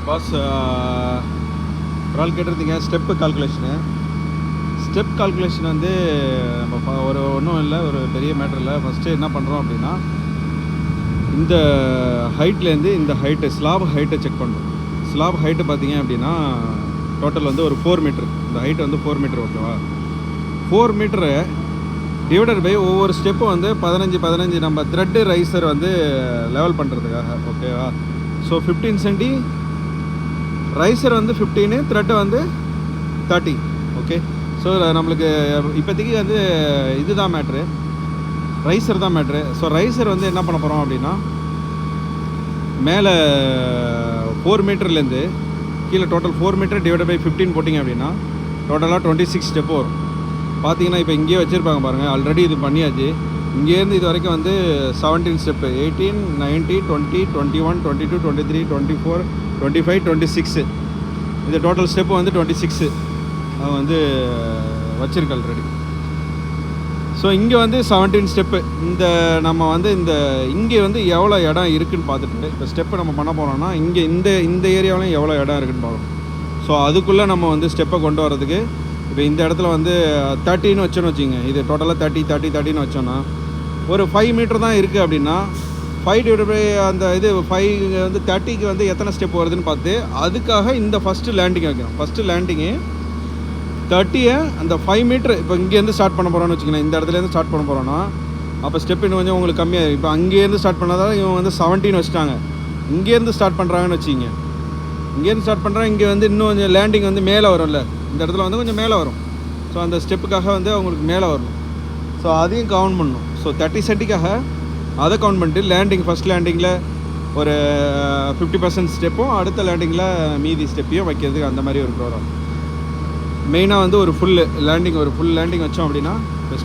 Pass ஒரு ஆள் கேட்டிருந்தீங்க ஸ்டெப்பு கால்குலேஷன் வந்து நம்ம ஒரு ஒன்றும் இல்லை, ஒரு பெரிய மேட்டர் இல்லை. ஃபஸ்ட்டு என்ன பண்ணுறோம் அப்படின்னா, இந்த ஹைட்லேருந்து இந்த ஹைட்டு ஸ்லாப் ஹைட்டை செக் பண்ணுறோம். ஸ்லாப் ஹைட்டு பார்த்தீங்க அப்படின்னா டோட்டல் வந்து ஒரு 4 மீட்ரு. இந்த ஹைட்டு வந்து 4 மீட்ரு, ஓகேவா? 4 மீட்ரு டிவைடட் பை ஒவ்வொரு ஸ்டெப்பும் வந்து 15 நம்ம த்ரெட்டு ரைசர் வந்து லெவல் பண்ணுறதுக்காக, ஓகேவா? ஸோ 15 சென்டி ரைசர் வந்து 15, த்ரெட்டு வந்து 30, ஓகே? ஸோ நம்மளுக்கு இப்போதைக்கு வந்து இதுதான் மேட்ரு, ரைசர் தான் மேட்ரு. ஸோ ரைசர் வந்து என்ன பண்ண போகிறோம் அப்படின்னா, மேலே 4 மீட்டர்லேருந்து கீழே டோட்டல் 4 மீட்டர் டிவைட் பை 15 போட்டிங்க அப்படின்னா டோட்டலாக 26 ஸ்டெப்பு வரும். பார்த்தீங்கன்னா இப்போ இங்கேயே வச்சுருப்பாங்க பாருங்கள், ஆல்ரெடி இது பண்ணியாச்சு. இங்கேருந்து இது வரைக்கும் வந்து 17 ஸ்டெப்பு, 18, 19, 20, 21, 22, 23, 24, 25, 26. இது டோட்டல் ஸ்டெப்பு வந்து 26 அது வந்து வச்சுருக்கு ஆல்ரெடி. ஸோ இங்கே வந்து 17 ஸ்டெப்பு. இந்த நம்ம வந்து இங்கே வந்து எவ்வளோ இடம் இருக்குதுன்னு பார்த்துட்டு இப்போ ஸ்டெப்பு நம்ம பண்ண போகிறோம்னா இங்கே இந்த ஏரியாவிலையும் எவ்வளோ இடம் இருக்குதுன்னு பார்க்கணும். ஸோ அதுக்குள்ளே நம்ம வந்து ஸ்டெப்பை கொண்டு வரதுக்கு இப்போ இந்த இடத்துல வந்து 30ன்னு வச்சோன்னு வச்சுங்க, இது டோட்டலாக 30ன்னு வச்சோன்னா ஒரு 5 மீட்டர் தான் இருக்குது அப்படின்னா 5 டிவைட் பை அந்த இது 5 வந்து 30க்கு வந்து எத்தனை ஸ்டெப் வருதுன்னு பார்த்து அதுக்காக இந்த ஃபஸ்ட்டு லேண்டிங் வைக்கணும். ஃபஸ்ட்டு லேண்டிங்கு 30 அந்த 5 மீட்ரு இப்போ இங்கேருந்து ஸ்டார்ட் பண்ண போகிறோன்னு வச்சுக்கோங்க. இந்த இடத்துலேருந்து ஸ்டார்ட் பண்ண போகிறோன்னா அப்போ ஸ்டெப் இன்னும் கொஞ்சம் உங்களுக்கு கம்மியாக. இப்போ அங்கேருந்து ஸ்டார்ட் பண்ணாதான் இவங்க வந்து 17 வச்சுட்டாங்க. இங்கேருந்து ஸ்டார்ட் பண்ணுறாங்கன்னு வச்சுக்கிங்க, இங்கேருந்து ஸ்டார்ட் பண்ணுறாங்க, இங்கே வந்து இன்னும் கொஞ்சம் லேண்டிங் வந்து மேலே வரும்ல, இந்த இடத்துல வந்து கொஞ்சம் மேலே வரும். ஸோ அந்த ஸ்டெப்புக்காக வந்து அவங்களுக்கு மேலே வரணும். ஸோ அதையும் கவுண்ட் பண்ணணும். ஸோ 30 சென்டிக்காக அதை கவுண்ட் பண்ணிட்டு ஃபஸ்ட் லேண்டிங்கில் ஒரு 50% ஸ்டெப்பும் அடுத்த லேண்டிங்கில் மீதி ஸ்டெப்பையும் வைக்கிறதுக்கு அந்த மாதிரி ஒரு ப்ரோக்ராம். மெயினாக வந்து ஒரு ஃபுல் லேண்டிங் வச்சோம் அப்படின்னா பெஸ்ட்.